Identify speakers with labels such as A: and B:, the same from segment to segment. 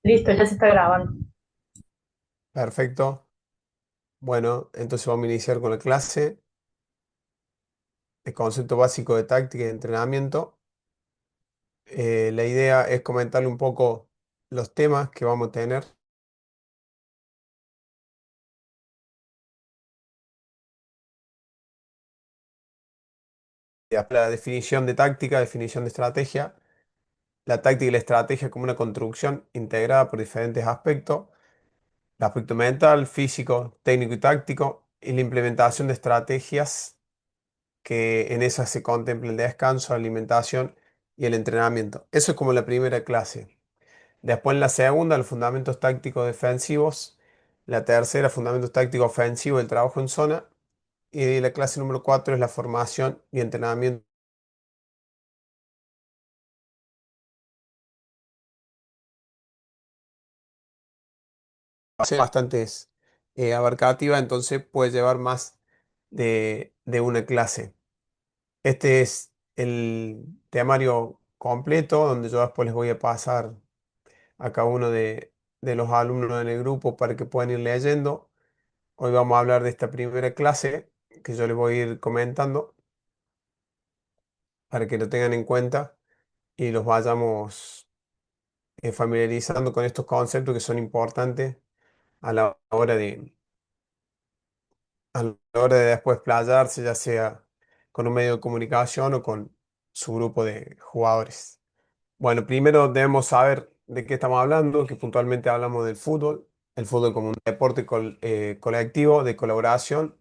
A: Listo, ya se está grabando.
B: Perfecto. Bueno, entonces vamos a iniciar con la clase de concepto básico de táctica y de entrenamiento. La idea es comentarle un poco los temas que vamos a tener. La definición de táctica, definición de estrategia. La táctica y la estrategia como una construcción integrada por diferentes aspectos. El aspecto mental, físico, técnico y táctico. Y la implementación de estrategias que en esas se contempla el descanso, la alimentación y el entrenamiento. Eso es como la primera clase. Después en la segunda, los fundamentos tácticos defensivos. La tercera, fundamentos tácticos ofensivos, el trabajo en zona. Y la clase número 4 es la formación y entrenamiento. Bastante abarcativa, entonces puede llevar más de una clase. Este es el temario completo, donde yo después les voy a pasar a cada uno de los alumnos en el grupo para que puedan ir leyendo. Hoy vamos a hablar de esta primera clase que yo les voy a ir comentando para que lo tengan en cuenta y los vayamos familiarizando con estos conceptos que son importantes a la hora a la hora de después playarse, ya sea con un medio de comunicación o con su grupo de jugadores. Bueno, primero debemos saber de qué estamos hablando, que puntualmente hablamos del fútbol, el fútbol como un deporte colectivo de colaboración.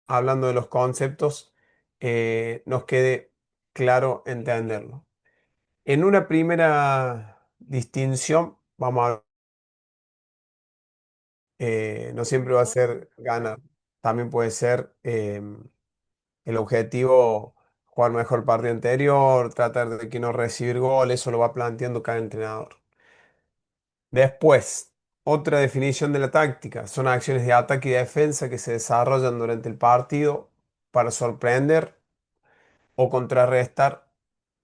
B: Hablando de los conceptos, nos quede claro entenderlo. En una primera distinción, no siempre va a ser ganar, también puede ser el objetivo jugar mejor el partido anterior, tratar de que no recibir gol, eso lo va planteando cada entrenador. Después, otra definición de la táctica, son acciones de ataque y defensa que se desarrollan durante el partido para sorprender o contrarrestar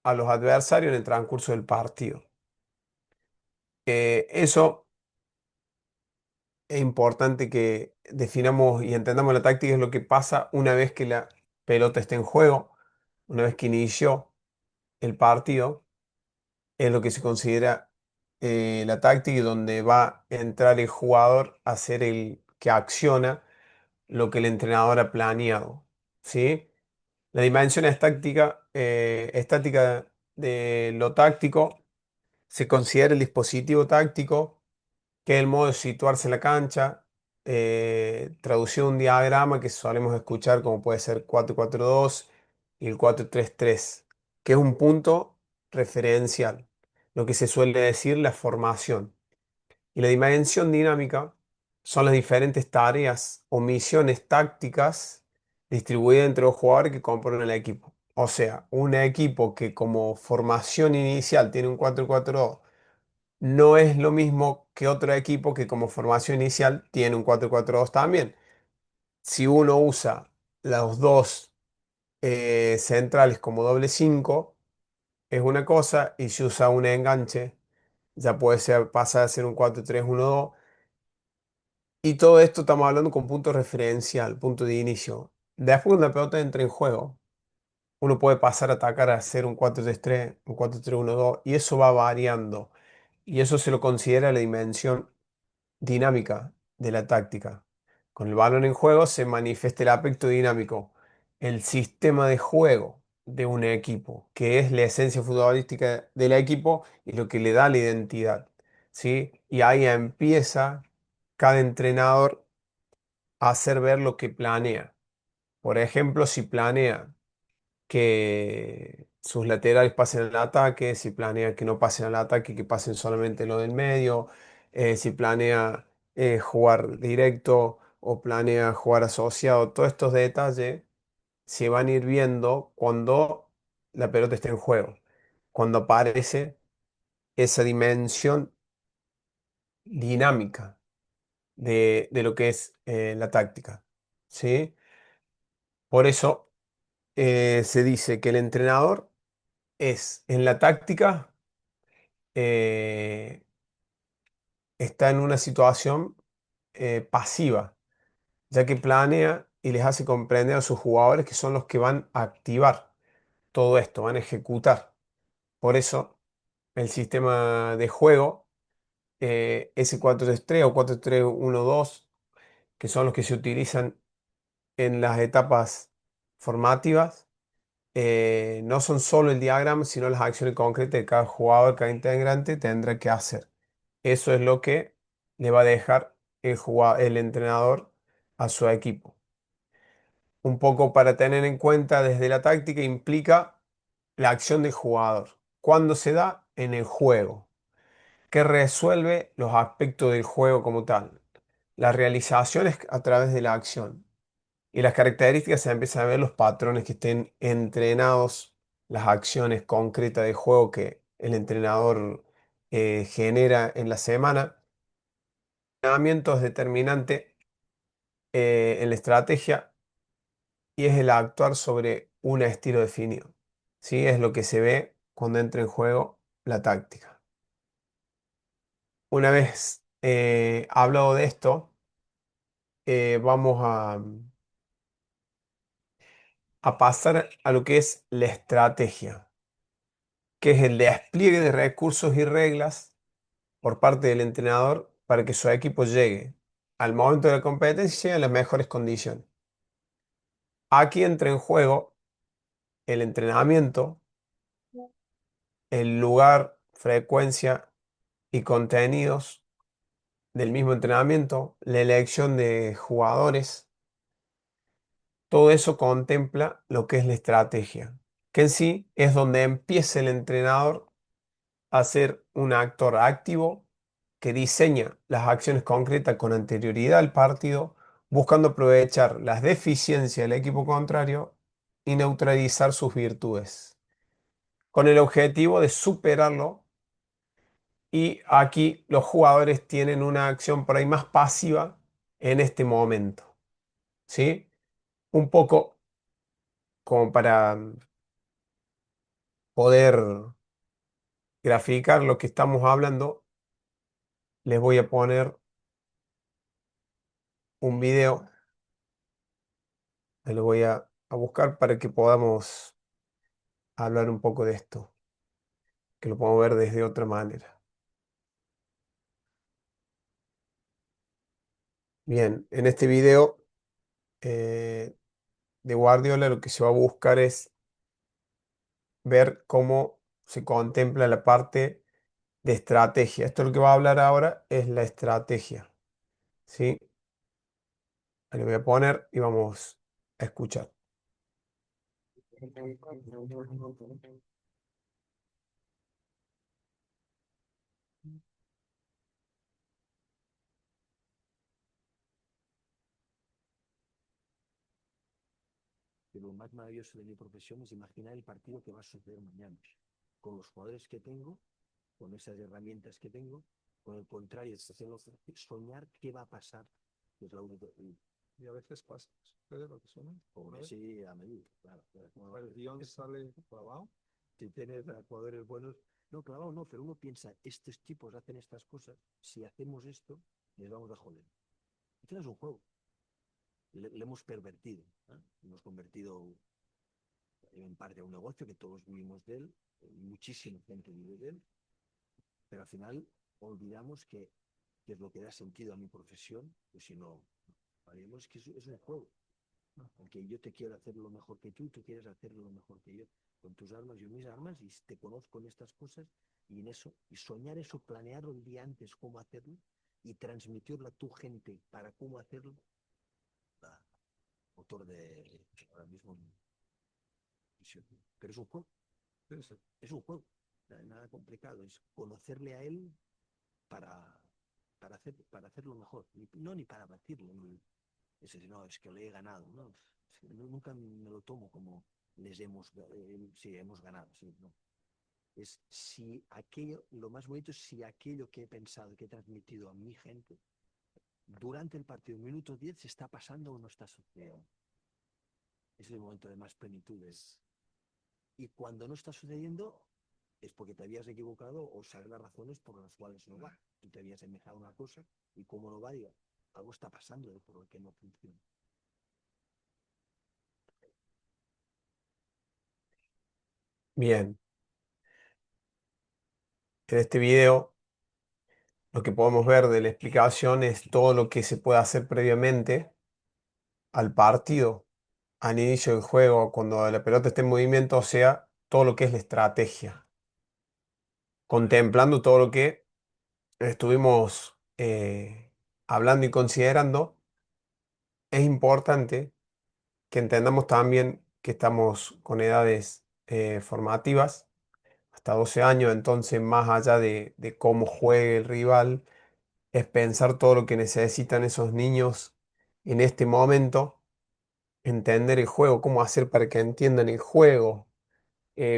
B: a los adversarios en el transcurso del partido. Eso es importante que definamos y entendamos la táctica, es lo que pasa una vez que la pelota está en juego, una vez que inició el partido, es lo que se considera la táctica y donde va a entrar el jugador a ser el que acciona lo que el entrenador ha planeado, ¿sí? La dimensión estática de lo táctico se considera el dispositivo táctico, que es el modo de situarse en la cancha, traducido a un diagrama que solemos escuchar como puede ser 4-4-2 y el 4-3-3, que es un punto referencial, lo que se suele decir la formación. Y la dimensión dinámica son las diferentes tareas o misiones tácticas distribuidas entre los jugadores que componen el equipo. O sea, un equipo que como formación inicial tiene un 4-4-2 no es lo mismo que otro equipo que como formación inicial tiene un 4-4-2 también. Si uno usa los dos centrales como doble 5 es una cosa, y si usa un enganche, ya puede ser, pasa a ser un 4-3-1-2. Y todo esto estamos hablando con punto referencial, punto de inicio. Después, cuando la pelota entra en juego, uno puede pasar a atacar a hacer un 4-3-3, un 4-3-1-2, y eso va variando. Y eso se lo considera la dimensión dinámica de la táctica. Con el balón en juego se manifiesta el aspecto dinámico, el sistema de juego de un equipo, que es la esencia futbolística del equipo y lo que le da la identidad, ¿sí? Y ahí empieza cada entrenador a hacer ver lo que planea. Por ejemplo, si planea que sus laterales pasen al ataque, si planea que no pasen al ataque, que pasen solamente lo del medio, si planea jugar directo o planea jugar asociado, todos estos detalles se van a ir viendo cuando la pelota esté en juego. cuando aparece esa dimensión dinámica de lo que es la táctica, ¿sí? Por eso se dice que el entrenador es en la táctica, eh, está en una situación pasiva, ya que planea y les hace comprender a sus jugadores que son los que van a activar todo esto, van a ejecutar. Por eso el sistema de juego, ese 4-3-3 o 4-3-1-2, que son los que se utilizan en las etapas formativas, no son solo el diagrama, sino las acciones concretas de cada jugador, cada integrante tendrá que hacer. Eso es lo que le va a dejar el entrenador a su equipo. Un poco para tener en cuenta desde la táctica implica la acción del jugador. ¿Cuándo se da? En el juego. ¿Qué resuelve los aspectos del juego como tal? La realización es a través de la acción. Y las características se empiezan a ver los patrones que estén entrenados, las acciones concretas de juego que el entrenador genera en la semana. El entrenamiento es determinante en la estrategia y es el actuar sobre un estilo definido. ¿Sí? Es lo que se ve cuando entra en juego la táctica. Una vez hablado de esto, vamos a pasar a lo que es la estrategia, que es el despliegue de recursos y reglas por parte del entrenador para que su equipo llegue al momento de la competencia en las mejores condiciones. Aquí entra en juego el entrenamiento, el lugar, frecuencia y contenidos del mismo entrenamiento, la elección de jugadores. Todo eso contempla lo que es la estrategia, que en sí es donde empieza el entrenador a ser un actor activo que diseña las acciones concretas con anterioridad al partido, buscando aprovechar las deficiencias del equipo contrario y neutralizar sus virtudes, con el objetivo de superarlo. Y aquí los jugadores tienen una acción por ahí más pasiva en este momento, ¿sí? Un poco como para poder graficar lo que estamos hablando, les voy a poner un video, me lo voy a buscar para que podamos hablar un poco de esto, que lo podemos ver desde otra manera. Bien, en este video eh, de Guardiola lo que se va a buscar es ver cómo se contempla la parte de estrategia. Esto lo que va a hablar ahora es la estrategia, ¿sí? Ahí le voy a poner y vamos a escuchar.
A: Que lo más maravilloso de mi profesión es imaginar el partido que va a suceder mañana, con los jugadores que tengo, con esas herramientas que tengo, con el contrario, es hacerlo, soñar qué va a pasar, que es la única.
C: Y a veces pasa, sucede lo que suena.
A: Hombre, sí, a medida, claro.
C: Como el guión sale clavado.
A: Si tienes a jugadores buenos, no, claro, no, pero uno piensa, estos tipos hacen estas cosas, si hacemos esto, les vamos a joder. Esto es un juego, le hemos pervertido, ¿eh? Hemos convertido en parte a un negocio que todos vivimos de él, muchísima gente vive de él, pero al final olvidamos que es lo que da sentido a mi profesión, pues si no, haríamos que es un juego. Porque yo te quiero hacer lo mejor que tú quieres hacer lo mejor que yo, con tus armas, yo mis armas, y te conozco en estas cosas, y en eso, y soñar eso, planearlo el día antes, cómo hacerlo, y transmitirlo a tu gente para cómo hacerlo, da motor de ahora mismo. Pero es un juego, es un juego, nada complicado, es conocerle a él para, para hacerlo mejor, no ni para batirlo, ni, no, es que le he ganado, no, nunca me lo tomo como les hemos, sí, hemos ganado, sí, no. Es si aquello, lo más bonito es si aquello que he pensado, que he transmitido a mi gente, durante el partido, minuto 10 se está pasando o no está sucediendo. Es el momento de más plenitud. Y cuando no está sucediendo, es porque te habías equivocado o sabes las razones por las cuales no va. Tú te habías semejado una cosa y como no va, diga, algo está pasando por lo que no funciona.
B: Bien, en este video lo que podemos ver de la explicación es todo lo que se puede hacer previamente al partido, al inicio del juego, cuando la pelota esté en movimiento, o sea, todo lo que es la estrategia, contemplando todo lo que estuvimos hablando y considerando. Es importante que entendamos también que estamos con edades formativas, hasta 12 años, entonces más allá de cómo juegue el rival, es pensar todo lo que necesitan esos niños en este momento, entender el juego, cómo hacer para que entiendan el juego.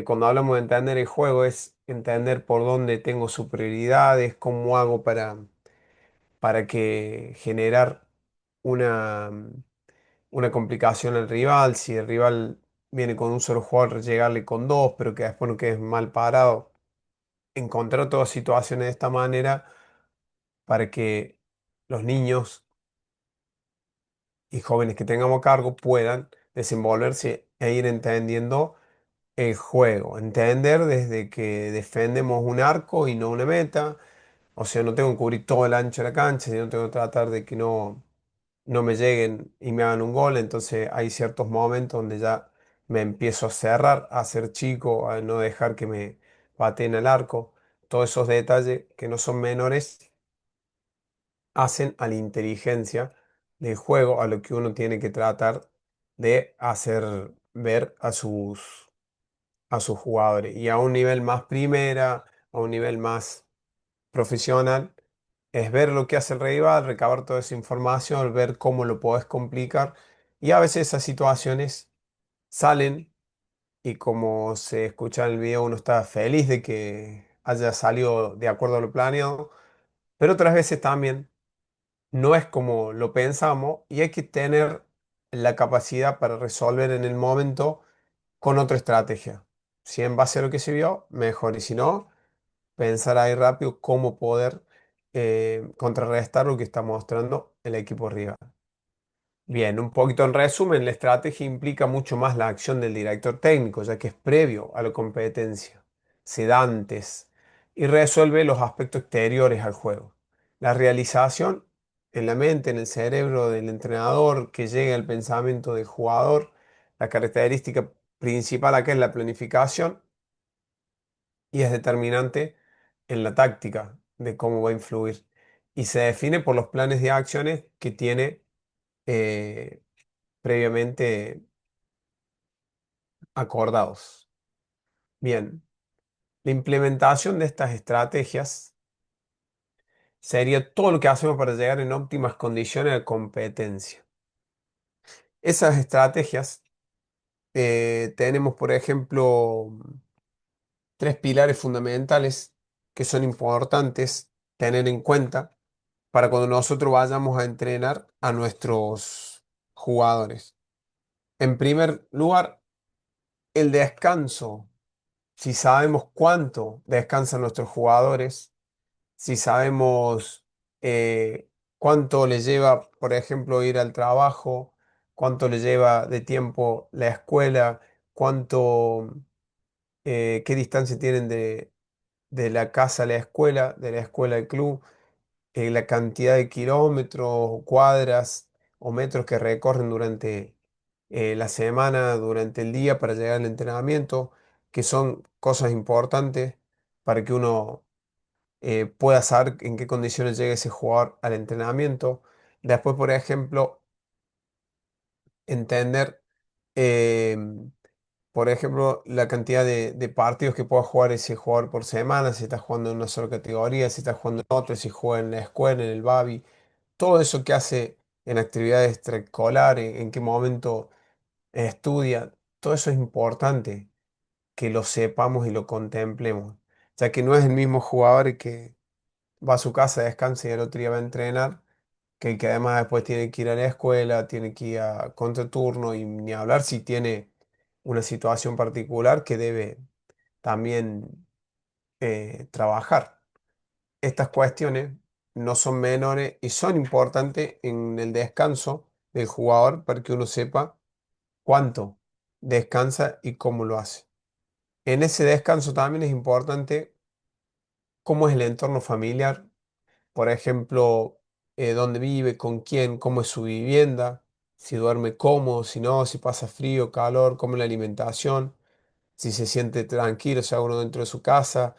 B: Cuando hablamos de entender el juego es entender por dónde tengo superioridades, cómo hago para que generar una, una complicación al rival, si el rival viene con un solo jugador, llegarle con dos, pero que después no quedes mal parado. Encontrar todas situaciones de esta manera para que los niños y jóvenes que tengamos a cargo puedan desenvolverse e ir entendiendo el juego. Entender desde que defendemos un arco y no una meta. O sea, no tengo que cubrir todo el ancho de la cancha, sino tengo que tratar de que no me lleguen y me hagan un gol. Entonces hay ciertos momentos donde ya me empiezo a cerrar, a ser chico, a no dejar que me pateen al arco. Todos esos detalles que no son menores hacen a la inteligencia del juego, a lo que uno tiene que tratar de hacer ver a sus jugadores. Y a un nivel más primera, a un nivel más profesional, es ver lo que hace el rival, recabar toda esa información, ver cómo lo puedes complicar. Y a veces esas situaciones salen y como se escucha en el video, uno está feliz de que haya salido de acuerdo a lo planeado, pero otras veces también no es como lo pensamos y hay que tener la capacidad para resolver en el momento con otra estrategia. Si en base a lo que se vio, mejor. Y si no, pensar ahí rápido cómo poder contrarrestar lo que está mostrando el equipo rival. Bien, un poquito en resumen, la estrategia implica mucho más la acción del director técnico, ya que es previo a la competencia, se da antes y resuelve los aspectos exteriores al juego. La realización en la mente, en el cerebro del entrenador, que llegue al pensamiento del jugador, la característica principal acá es la planificación y es determinante en la táctica de cómo va a influir. Y se define por los planes de acciones que tiene eh, previamente acordados. Bien, la implementación de estas estrategias sería todo lo que hacemos para llegar en óptimas condiciones de competencia. Esas estrategias tenemos, por ejemplo, tres pilares fundamentales que son importantes tener en cuenta para cuando nosotros vayamos a entrenar a nuestros jugadores. En primer lugar, el descanso. Si sabemos cuánto descansan nuestros jugadores, si sabemos cuánto les lleva, por ejemplo, ir al trabajo, cuánto les lleva de tiempo la escuela, qué distancia tienen de la casa a la escuela, de la escuela al club, la cantidad de kilómetros, cuadras o metros que recorren durante la semana, durante el día para llegar al entrenamiento, que son cosas importantes para que uno pueda saber en qué condiciones llega ese jugador al entrenamiento. Después, por ejemplo, entender, em, por ejemplo, la cantidad de partidos que pueda jugar ese jugador por semana, si está jugando en una sola categoría, si está jugando en otra, si juega en la escuela, en el Babi, todo eso que hace en actividades extraescolares, en qué momento estudia, todo eso es importante que lo sepamos y lo contemplemos, ya que no es el mismo jugador que va a su casa, descansa y el otro día va a entrenar, que el que además después tiene que ir a la escuela, tiene que ir a contraturno y ni hablar si tiene una situación particular que debe también trabajar. Estas cuestiones no son menores y son importantes en el descanso del jugador para que uno sepa cuánto descansa y cómo lo hace. En ese descanso también es importante cómo es el entorno familiar, por ejemplo, dónde vive, con quién, cómo es su vivienda, si duerme cómodo, si no, si pasa frío, calor, cómo es la alimentación, si se siente tranquilo, si uno dentro de su casa,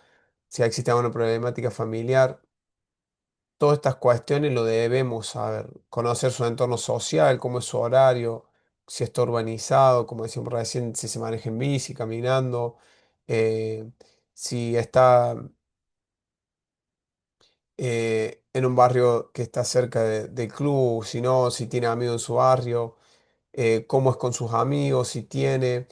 B: si existe alguna problemática familiar. Todas estas cuestiones lo debemos saber, conocer su entorno social, cómo es su horario, si está urbanizado, como decíamos recién, si se maneja en bici, caminando, eh, si está en un barrio que está cerca del club, si no, si tiene amigos en su barrio, cómo es con sus amigos, si tiene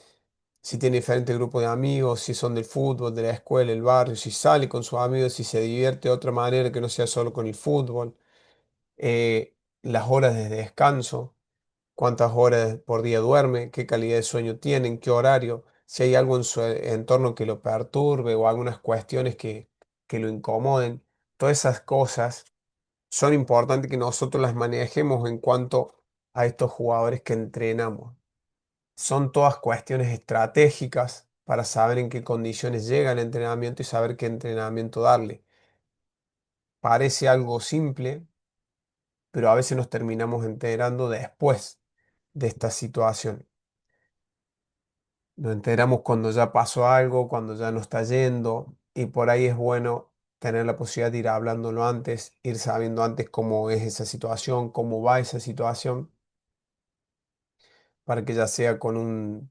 B: diferentes grupos de amigos, si son del fútbol, de la escuela, el barrio, si sale con sus amigos, si se divierte de otra manera que no sea solo con el fútbol, las horas de descanso, cuántas horas por día duerme, qué calidad de sueño tiene, en qué horario, si hay algo en su entorno que lo perturbe o algunas cuestiones que lo incomoden. Todas esas cosas son importantes que nosotros las manejemos en cuanto a estos jugadores que entrenamos. Son todas cuestiones estratégicas para saber en qué condiciones llega el entrenamiento y saber qué entrenamiento darle. Parece algo simple, pero a veces nos terminamos enterando después de esta situación. Nos enteramos cuando ya pasó algo, cuando ya no está yendo, y por ahí es bueno tener la posibilidad de ir hablándolo antes, ir sabiendo antes cómo es esa situación, cómo va esa situación, para que ya sea con un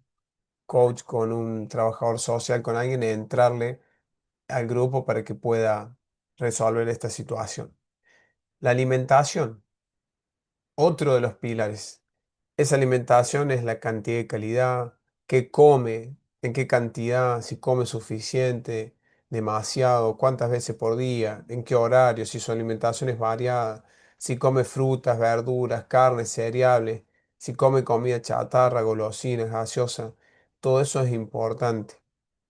B: coach, con un trabajador social, con alguien, entrarle al grupo para que pueda resolver esta situación. La alimentación, otro de los pilares. Esa alimentación es la cantidad y calidad, qué come, en qué cantidad, si come suficiente, demasiado, cuántas veces por día, en qué horario, si su alimentación es variada, si come frutas, verduras, carnes, cereales, si come comida chatarra, golosinas, gaseosa. Todo eso es importante.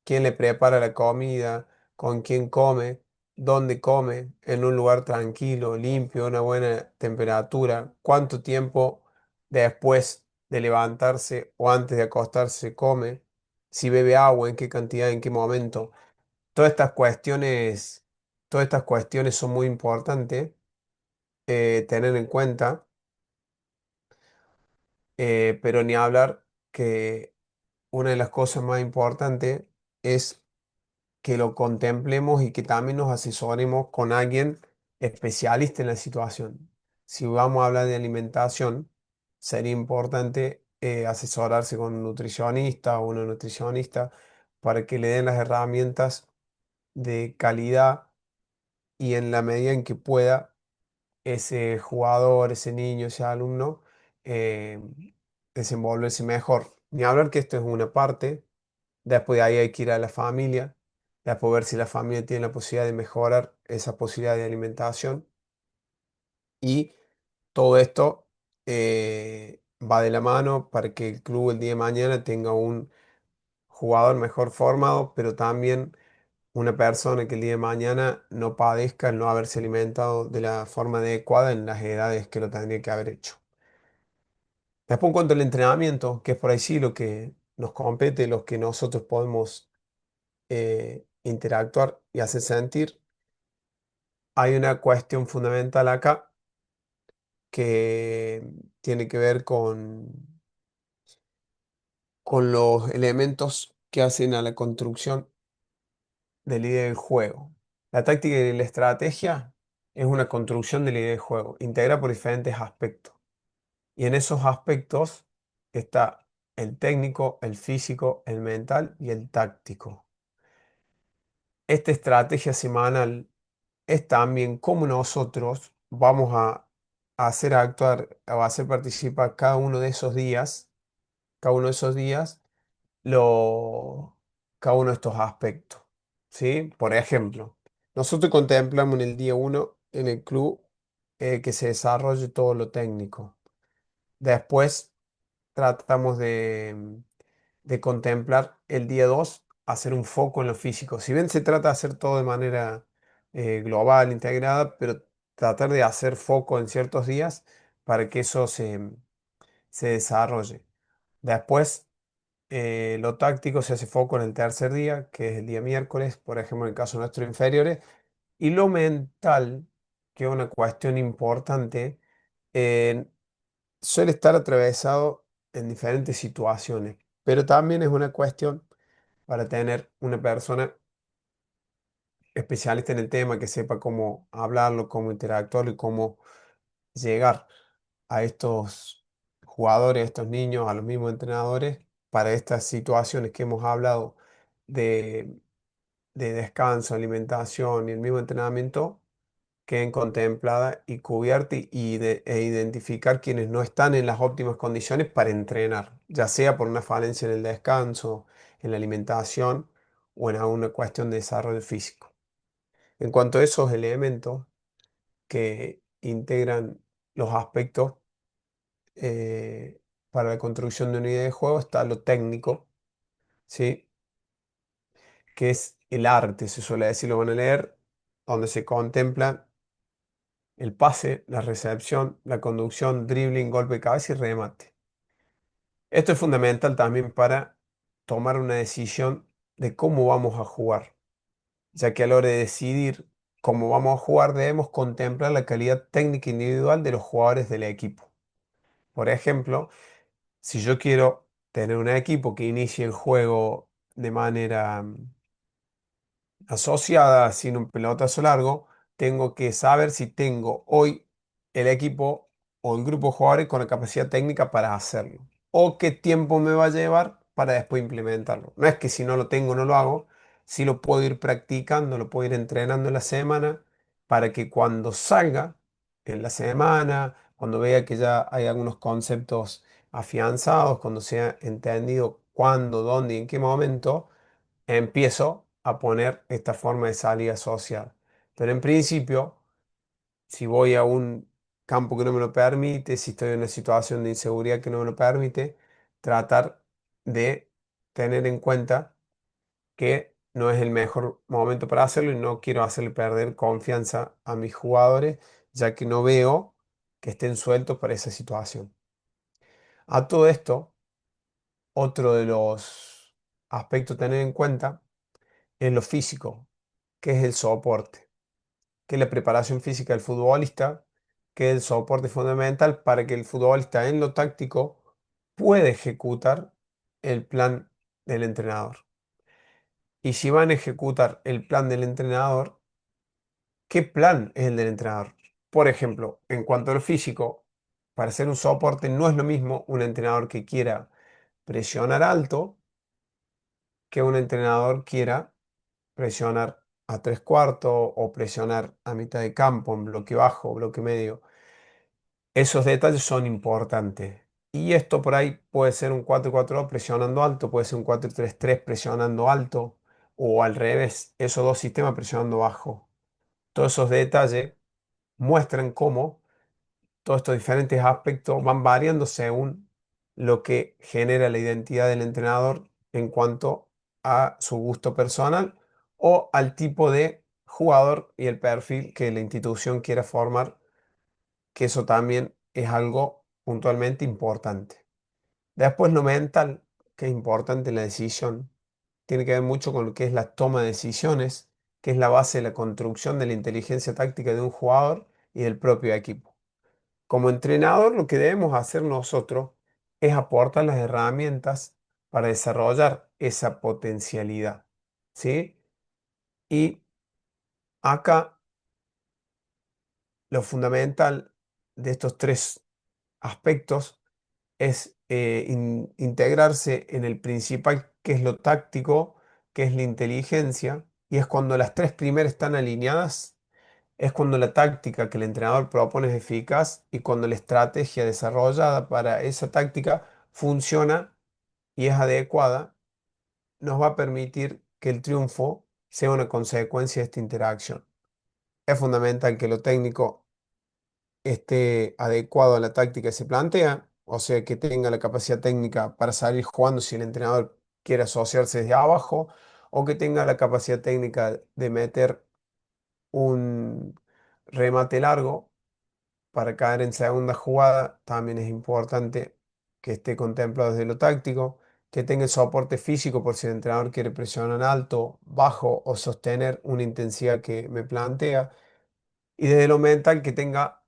B: Quién le prepara la comida, con quién come, dónde come, en un lugar tranquilo, limpio, una buena temperatura, cuánto tiempo después de levantarse o antes de acostarse come, si bebe agua, en qué cantidad, en qué momento. Todas estas cuestiones, todas estas cuestiones son muy importantes tener en cuenta, pero ni hablar que una de las cosas más importantes es que lo contemplemos y que también nos asesoremos con alguien especialista en la situación. Si vamos a hablar de alimentación, sería importante asesorarse con un nutricionista o una nutricionista para que le den las herramientas de calidad y en la medida en que pueda ese jugador, ese niño, ese alumno, eh, desenvolverse mejor. Ni hablar que esto es una parte. Después de ahí hay que ir a la familia, después ver si la familia tiene la posibilidad de mejorar esa posibilidad de alimentación. Y todo esto va de la mano para que el club el día de mañana tenga un jugador mejor formado, pero también una persona que el día de mañana no padezca el no haberse alimentado de la forma adecuada en las edades que lo tendría que haber hecho. Después, en cuanto al entrenamiento, que es por ahí sí lo que nos compete, lo que nosotros podemos interactuar y hacer sentir, hay una cuestión fundamental acá que tiene que ver con los elementos que hacen a la construcción de la idea del juego. La táctica y la estrategia es una construcción de la idea del juego, integra por diferentes aspectos. Y en esos aspectos está el técnico, el físico, el mental y el táctico. Esta estrategia semanal es también cómo nosotros vamos a hacer actuar o hacer participar cada uno de esos días, cada uno de esos días, lo, cada uno de estos aspectos, ¿sí? Por ejemplo, nosotros contemplamos en el día uno en el club que se desarrolle todo lo técnico. Después tratamos de contemplar el día 2 hacer un foco en lo físico. Si bien se trata de hacer todo de manera global, integrada, pero tratar de hacer foco en ciertos días para que eso se desarrolle. Después, lo táctico se hace foco en el tercer día, que es el día miércoles, por ejemplo, en el caso nuestro inferiores, y lo mental, que es una cuestión importante, eh, suele estar atravesado en diferentes situaciones, pero también es una cuestión para tener una persona especialista en el tema que sepa cómo hablarlo, cómo interactuarlo y cómo llegar a estos jugadores, a estos niños, a los mismos entrenadores para estas situaciones que hemos hablado de, de descanso, alimentación y el mismo entrenamiento queden contempladas y cubiertas e identificar quienes no están en las óptimas condiciones para entrenar, ya sea por una falencia en el descanso, en la alimentación o en alguna cuestión de desarrollo físico. En cuanto a esos elementos que integran los aspectos eh, para la construcción de una idea de juego, está lo técnico, ¿sí? Que es el arte, se suele decir, lo van a leer, donde se contempla el pase, la recepción, la conducción, dribbling, golpe de cabeza y remate. Esto es fundamental también para tomar una decisión de cómo vamos a jugar, ya que a la hora de decidir cómo vamos a jugar debemos contemplar la calidad técnica individual de los jugadores del equipo. Por ejemplo, si yo quiero tener un equipo que inicie el juego de manera asociada sin un pelotazo largo, tengo que saber si tengo hoy el equipo o el grupo de jugadores con la capacidad técnica para hacerlo. O qué tiempo me va a llevar para después implementarlo. No es que si no lo tengo no lo hago, si lo puedo ir practicando, lo puedo ir entrenando en la semana para que cuando salga en la semana, cuando vea que ya hay algunos conceptos afianzados, cuando sea entendido cuándo, dónde y en qué momento, empiezo a poner esta forma de salida social. Pero en principio, si voy a un campo que no me lo permite, si estoy en una situación de inseguridad que no me lo permite, tratar de tener en cuenta que no es el mejor momento para hacerlo y no quiero hacerle perder confianza a mis jugadores, ya que no veo que estén sueltos para esa situación. A todo esto, otro de los aspectos a tener en cuenta es lo físico, que es el soporte, que es la preparación física del futbolista, que es el soporte fundamental para que el futbolista en lo táctico pueda ejecutar el plan del entrenador. Y si van a ejecutar el plan del entrenador, ¿qué plan es el del entrenador? Por ejemplo, en cuanto a lo físico, para hacer un soporte no es lo mismo un entrenador que quiera presionar alto que un entrenador quiera presionar a tres cuartos o presionar a mitad de campo, en bloque bajo, bloque medio. Esos detalles son importantes. Y esto por ahí puede ser un 4-4-2 presionando alto, puede ser un 4-3-3 presionando alto, o al revés, esos dos sistemas presionando bajo. Todos esos detalles muestran cómo todos estos diferentes aspectos van variando según lo que genera la identidad del entrenador en cuanto a su gusto personal o al tipo de jugador y el perfil que la institución quiera formar, que eso también es algo puntualmente importante. Después lo mental, que es importante en la decisión, tiene que ver mucho con lo que es la toma de decisiones, que es la base de la construcción de la inteligencia táctica de un jugador y del propio equipo. Como entrenador, lo que debemos hacer nosotros es aportar las herramientas para desarrollar esa potencialidad, ¿sí? Y acá lo fundamental de estos tres aspectos es integrarse en el principal, que es lo táctico, que es la inteligencia, y es cuando las tres primeras están alineadas, es cuando la táctica que el entrenador propone es eficaz y cuando la estrategia desarrollada para esa táctica funciona y es adecuada nos va a permitir que el triunfo sea una consecuencia de esta interacción. Es fundamental que lo técnico esté adecuado a la táctica que se plantea, o sea, que tenga la capacidad técnica para salir jugando si el entrenador quiere asociarse desde abajo, o que tenga la capacidad técnica de meter un remate largo para caer en segunda jugada. También es importante que esté contemplado desde lo táctico, que tenga el soporte físico por si el entrenador quiere presionar alto, bajo o sostener una intensidad que me plantea. Y desde lo mental, que tenga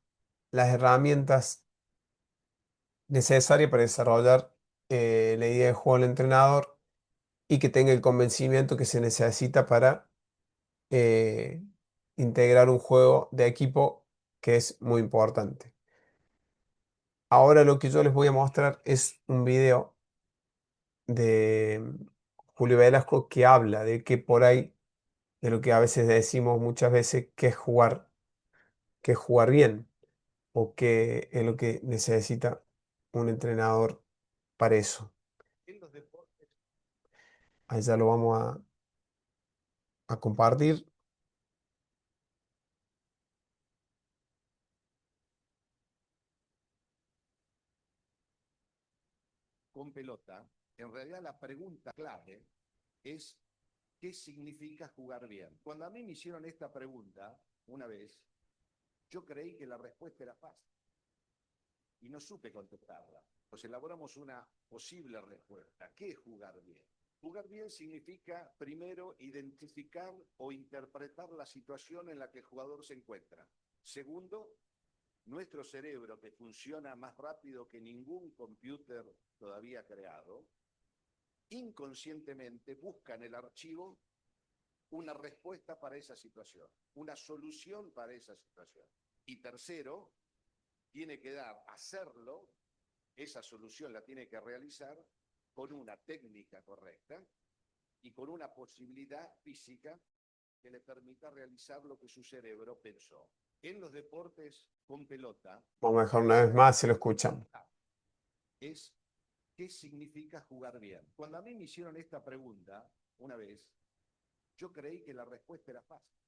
B: las herramientas necesarias para desarrollar la idea de juego del entrenador, y que tenga el convencimiento que se necesita para eh, integrar un juego de equipo, que es muy importante. Ahora lo que yo les voy a mostrar es un video de Julio Velasco, que habla de que por ahí, de lo que a veces decimos muchas veces, que es jugar bien, o que es lo que necesita un entrenador para eso. Ahí ya lo vamos a compartir.
D: Con pelota, en realidad la pregunta clave es ¿qué significa jugar bien? Cuando a mí me hicieron esta pregunta una vez, yo creí que la respuesta era fácil y no supe contestarla. Pues elaboramos una posible respuesta. ¿Qué es jugar bien? Jugar bien significa, primero, identificar o interpretar la situación en la que el jugador se encuentra. Segundo, nuestro cerebro, que funciona más rápido que ningún computer todavía creado, inconscientemente busca en el archivo una respuesta para esa situación, una solución para esa situación. Y tercero, tiene que hacerlo, esa solución la tiene que realizar con una técnica correcta y con una posibilidad física que le permita realizar lo que su cerebro pensó. En los deportes con pelota,
B: Vamos a dejar una vez más, si lo escuchan.
D: es ¿qué significa jugar bien? Cuando a mí me hicieron esta pregunta una vez, yo creí que la respuesta era fácil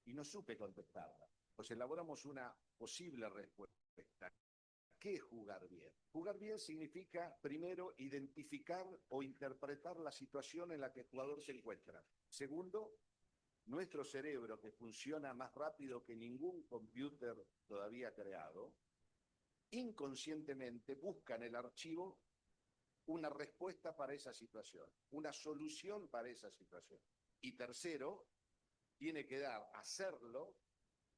D: y no supe contestarla. Pues elaboramos una posible respuesta. ¿Qué es jugar bien? Jugar bien significa, primero, identificar o interpretar la situación en la que el jugador se encuentra. Segundo, nuestro cerebro, que funciona más rápido que ningún computer todavía creado, inconscientemente busca en el archivo una respuesta para esa situación, una solución para esa situación. Y tercero, tiene que hacerlo,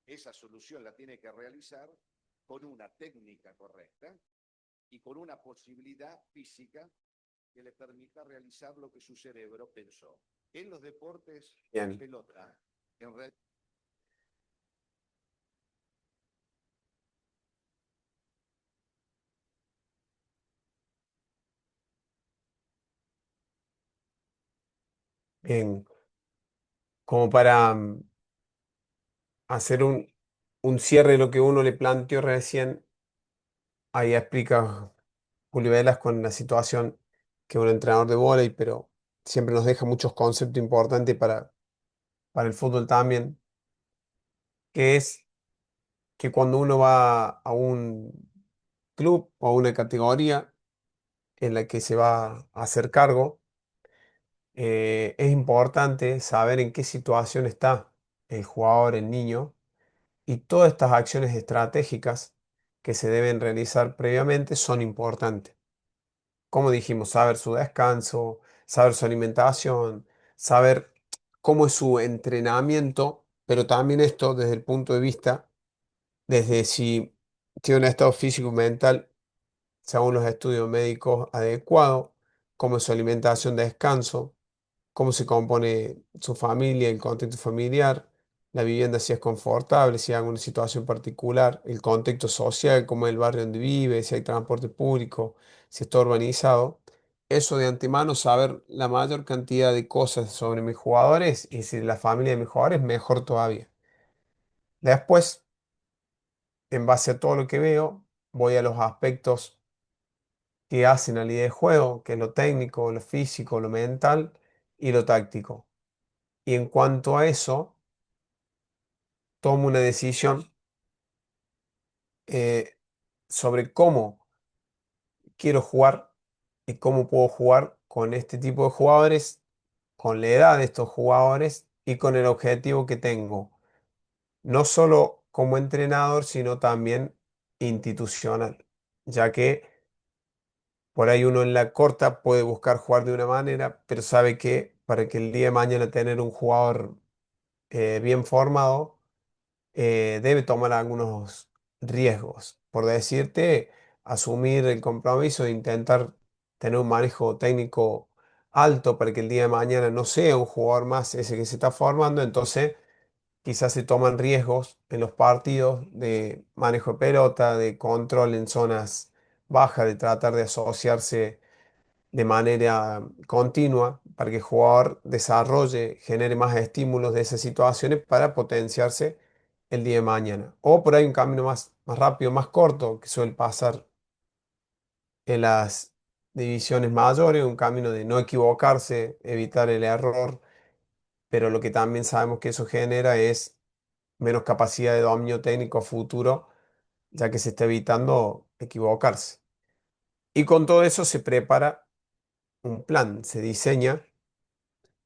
D: esa solución la tiene que realizar con una técnica correcta y con una posibilidad física que le permita realizar lo que su cerebro pensó. En los deportes
B: Bien.
D: pelota, en realidad...
B: Bien, como para hacer un cierre de lo que uno le planteó recién, ahí explica Julio Velas con la situación que un entrenador de vóley, pero siempre nos deja muchos conceptos importantes para el fútbol también, que es que cuando uno va a un club o a una categoría en la que se va a hacer cargo, es importante saber en qué situación está el jugador, el niño, y todas estas acciones estratégicas que se deben realizar previamente son importantes. Como dijimos, saber su descanso, saber su alimentación, saber cómo es su entrenamiento, pero también esto desde el punto de vista, desde si tiene un estado físico y mental, según los estudios médicos, adecuado, cómo es su alimentación, descanso, cómo se compone su familia, el contexto familiar, la vivienda si es confortable, si hay alguna situación particular, el contexto social, como el barrio donde vive, si hay transporte público, si está urbanizado. Eso de antemano, saber la mayor cantidad de cosas sobre mis jugadores, y si la familia de mis jugadores, mejor todavía. Después, en base a todo lo que veo, voy a los aspectos que hacen a la idea de juego, que es lo técnico, lo físico, lo mental y lo táctico. Y en cuanto a eso, tomo una decisión eh, sobre cómo quiero jugar y cómo puedo jugar con este tipo de jugadores, con la edad de estos jugadores y con el objetivo que tengo, no solo como entrenador, sino también institucional, ya que por ahí uno en la corta puede buscar jugar de una manera, pero sabe que para que el día de mañana tener un jugador bien formado, debe tomar algunos riesgos. Por decirte, asumir el compromiso de intentar tener un manejo técnico alto para que el día de mañana no sea un jugador más ese que se está formando, entonces quizás se toman riesgos en los partidos de manejo de pelota, de control en zonas bajas, de tratar de asociarse de manera continua para que el jugador desarrolle, genere más estímulos de esas situaciones para potenciarse el día de mañana. O por ahí un camino más rápido, más corto, que suele pasar en las divisiones mayores, un camino de no equivocarse, evitar el error, pero lo que también sabemos que eso genera es menos capacidad de dominio técnico a futuro, ya que se está evitando equivocarse. Y con todo eso se prepara un plan, se diseña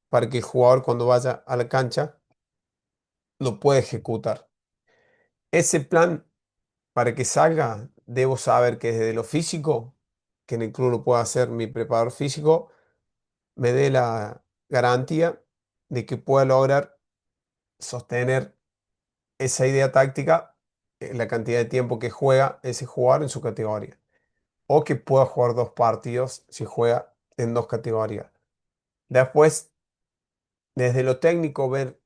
B: para que el jugador cuando vaya a la cancha lo pueda ejecutar. Ese plan, para que salga, debo saber que desde lo físico, que en el club lo pueda hacer mi preparador físico, me dé la garantía de que pueda lograr sostener esa idea táctica en la cantidad de tiempo que juega ese jugador en su categoría. O que pueda jugar dos partidos si juega en dos categorías. Después, desde lo técnico, ver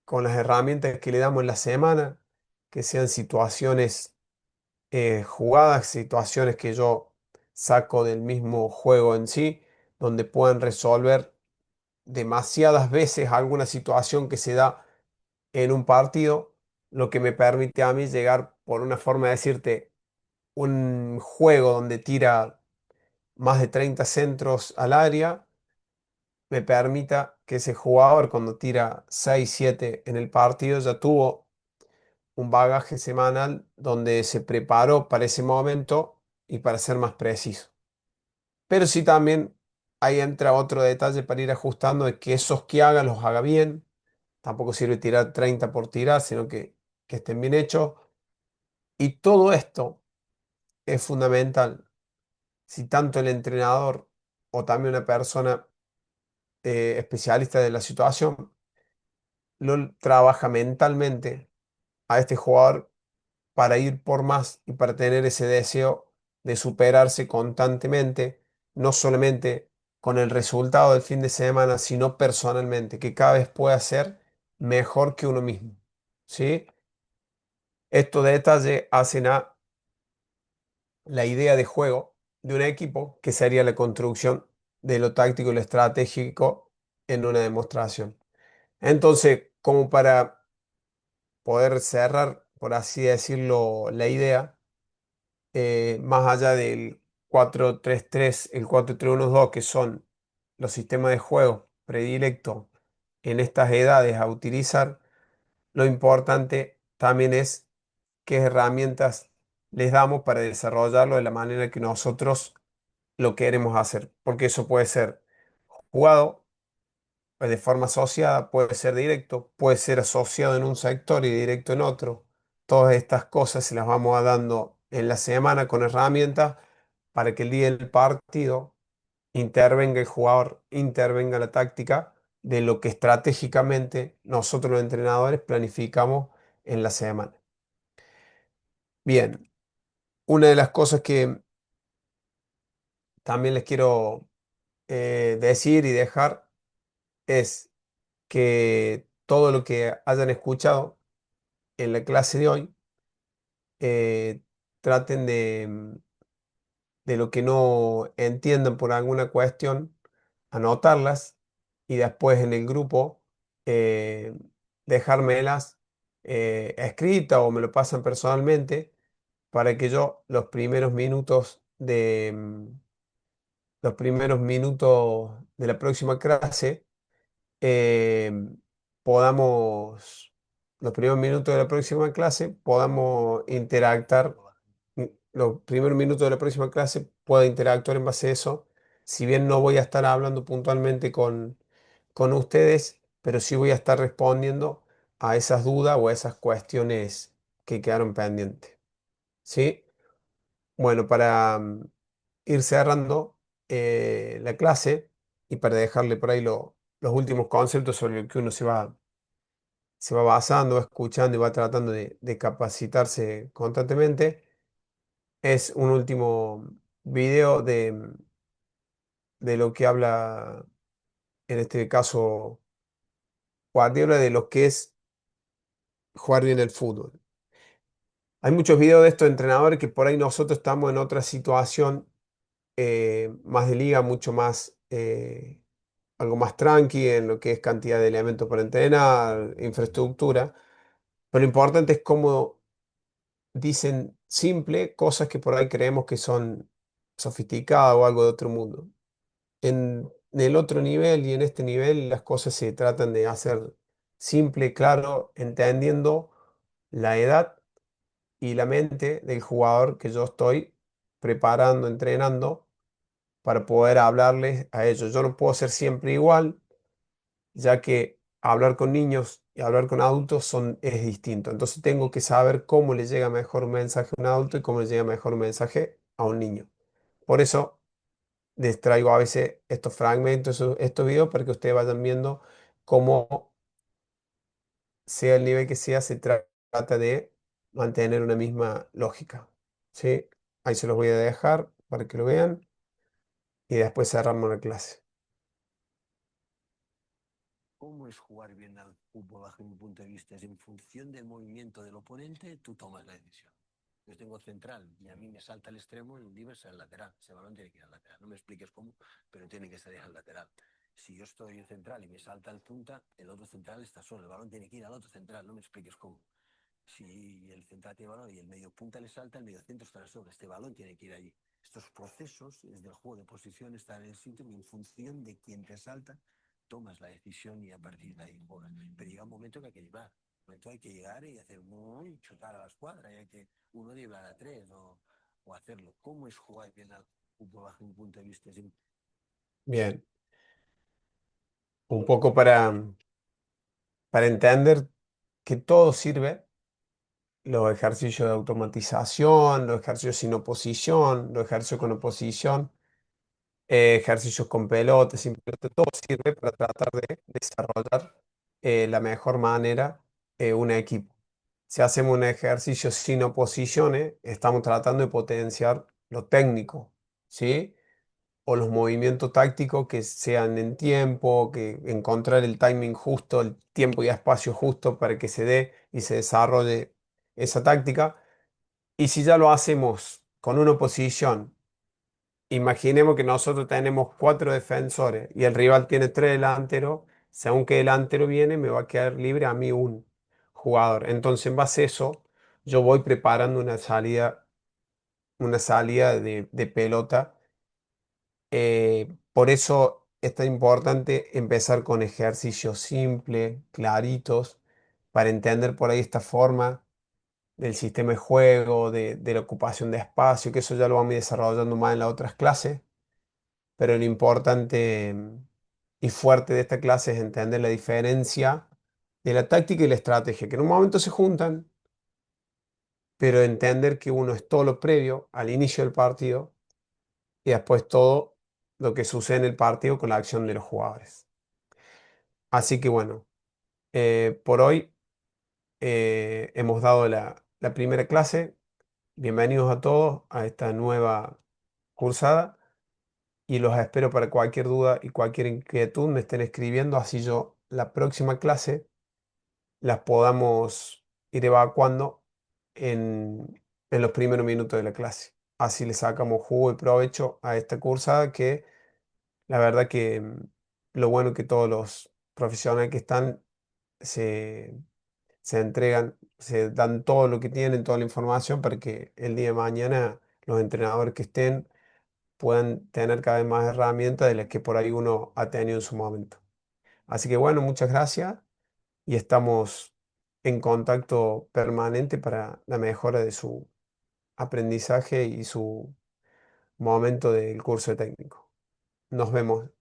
B: con las herramientas que le damos en la semana, que sean situaciones jugadas, situaciones que yo saco del mismo juego en sí, donde puedan resolver demasiadas veces alguna situación que se da en un partido, lo que me permite a mí llegar, por una forma de decirte, un juego donde tira más de 30 centros al área, me permita que ese jugador cuando tira 6 7 en el partido ya tuvo un bagaje semanal donde se preparó para ese momento y para ser más preciso. Pero sí también ahí entra otro detalle para ir ajustando de que esos que haga los haga bien. Tampoco sirve tirar 30 por tirar, sino que estén bien hechos. Y todo esto es fundamental si tanto el entrenador o también una persona especialista de la situación lo trabaja mentalmente a este jugador para ir por más y para tener ese deseo de superarse constantemente, no solamente con el resultado del fin de semana, sino personalmente, que cada vez pueda ser mejor que uno mismo. ¿Sí? Estos detalles hacen a la idea de juego de un equipo, que sería la construcción de lo táctico y lo estratégico en una demostración. Entonces, como para poder cerrar, por así decirlo, la idea, más allá del 4-3-3, el 4-3-1-2, que son los sistemas de juego predilectos en estas edades a utilizar, lo importante también es qué herramientas les damos para desarrollarlo de la manera que nosotros lo queremos hacer, porque eso puede ser jugado de forma asociada, puede ser directo, puede ser asociado en un sector y directo en otro. Todas estas cosas se las vamos a dando en la semana con herramientas para que el día del partido intervenga el jugador, intervenga la táctica de lo que estratégicamente nosotros los entrenadores planificamos en la semana. Bien, una de las cosas que también les quiero decir y dejar es que todo lo que hayan escuchado en la clase de hoy, eh, traten de lo que no entiendan por alguna cuestión, anotarlas y después en el grupo eh, dejármelas escritas o me lo pasan personalmente para que yo los primeros minutos de los primeros minutos de la próxima clase, eh, podamos, los primeros minutos de la próxima clase, podamos interactuar, los primeros minutos de la próxima clase pueda interactuar en base a eso. Si bien no voy a estar hablando puntualmente con ustedes, pero sí voy a estar respondiendo a esas dudas o a esas cuestiones que quedaron pendientes. ¿Sí? Bueno, para ir cerrando la clase y para dejarle por ahí los últimos conceptos sobre los que uno se va basando, va escuchando y va tratando de capacitarse constantemente, es un último video de lo que habla, en este caso, Guardiola, de lo que es jugar bien el fútbol. Hay muchos videos de estos entrenadores que por ahí nosotros estamos en otra situación más de liga, mucho más, algo más tranqui en lo que es cantidad de elementos para entrenar, infraestructura. Pero lo importante es cómo dicen simple cosas que por ahí creemos que son sofisticadas o algo de otro mundo. En el otro nivel y en este nivel las cosas se tratan de hacer simple, claro, entendiendo la edad y la mente del jugador que yo estoy preparando, entrenando para poder hablarles a ellos. Yo no puedo ser siempre igual, ya que hablar con niños y hablar con adultos es distinto. Entonces tengo que saber cómo le llega mejor un mensaje a un adulto y cómo le llega mejor un mensaje a un niño. Por eso les traigo a veces estos fragmentos, estos videos, para que ustedes vayan viendo cómo, sea el nivel que sea, trata de mantener una misma lógica. ¿Sí? Ahí se los voy a dejar para que lo vean y después cerramos la clase.
A: ¿Cómo es jugar bien al fútbol bajo mi punto de vista? Es en función del movimiento del oponente, tú tomas la decisión. Yo tengo central y a mí me salta el extremo, el libre es el lateral. Ese balón tiene que ir al lateral. No me expliques cómo, pero tiene que salir al lateral. Si yo estoy en central y me salta el punta, el otro central está solo. El balón tiene que ir al otro central. No me expliques cómo. Si el central tiene balón y el medio punta le salta, el medio centro estará solo. Este balón tiene que ir allí. Estos procesos desde el juego de posición están en el sitio y en función de quién te salta, tomas la decisión y a partir de ahí juegas. Pero llega un momento que hay que llevar. Un momento hay que llegar y hacer muy chutar a la escuadra y hay que uno driblar a tres o hacerlo. ¿Cómo es jugar bien al fútbol bajo mi punto de vista?
B: Bien, un poco para entender que todo sirve, los ejercicios de automatización, los ejercicios sin oposición, los ejercicios con oposición, ejercicios con pelota, sin pelota, todo sirve para tratar de desarrollar la mejor manera un equipo. Si hacemos un ejercicio sin oposiciones, estamos tratando de potenciar lo técnico, ¿sí? O los movimientos tácticos que sean en tiempo, que encontrar el timing justo, el tiempo y espacio justo para que se dé y se desarrolle esa táctica. Y si ya lo hacemos con una oposición, imaginemos que nosotros tenemos cuatro defensores y el rival tiene tres delanteros, según qué delantero viene, me va a quedar libre a mí un jugador. Entonces, en base a eso, yo voy preparando una salida de pelota. Por eso es tan importante empezar con ejercicios simples, claritos, para entender por ahí esta forma del sistema de juego, de la ocupación de espacio, que eso ya lo vamos a ir desarrollando más en las otras clases. Pero lo importante y fuerte de esta clase es entender la diferencia de la táctica y la estrategia, que en un momento se juntan, pero entender que uno es todo lo previo al inicio del partido y después todo lo que sucede en el partido con la acción de los jugadores. Así que bueno, por hoy hemos dado la primera clase. Bienvenidos a todos a esta nueva cursada y los espero para cualquier duda y cualquier inquietud me estén escribiendo, así yo la próxima clase las podamos ir evacuando en los primeros minutos de la clase. Así le sacamos jugo y provecho a esta cursada que la verdad que lo bueno que todos los profesionales que están se, se entregan, se dan todo lo que tienen, toda la información para que el día de mañana los entrenadores que estén puedan tener cada vez más herramientas de las que por ahí uno ha tenido en su momento. Así que bueno, muchas gracias y estamos en contacto permanente para la mejora de su aprendizaje y su momento del curso de técnico. Nos vemos.